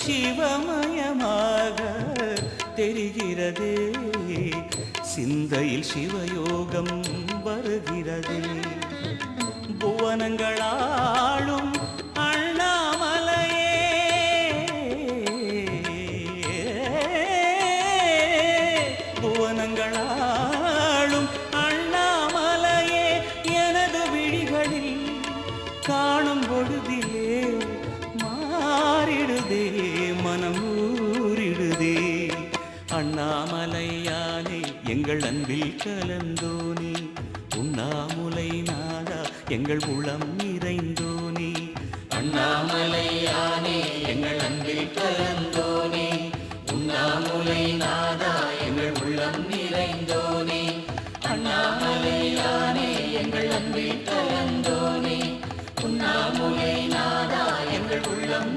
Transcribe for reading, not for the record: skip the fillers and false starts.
சிவமயமாக தெரிகிறதே, சிந்தையில் சிவயோகம் வருகிறதே. புவனங்களாளும் அண்ணாமலையே, புவனங்களாளும் அண்ணாமலையே, எனது விழிகளில் காணும் பொழுதிலே மாறிடுதே, மனம் ஊறிடுதே. அண்ணாமலையானே எங்கள் அன்பில் கலந்தோனே, உண்ணாமுலை நாதா எங்கள் உளம் நிறைந்தோனே. அண்ணாமலையானே எங்கள் அன்பில் கலந்தோனே, உண்ணாமுலை நாதா எங்கள் உள்ளம் நிறைந்தோனே. அண்ணாமலையானே எங்கள் அன்பில் கலந்தோனே, உண்ணாமுலை நாதா எங்கள் உள்ளம்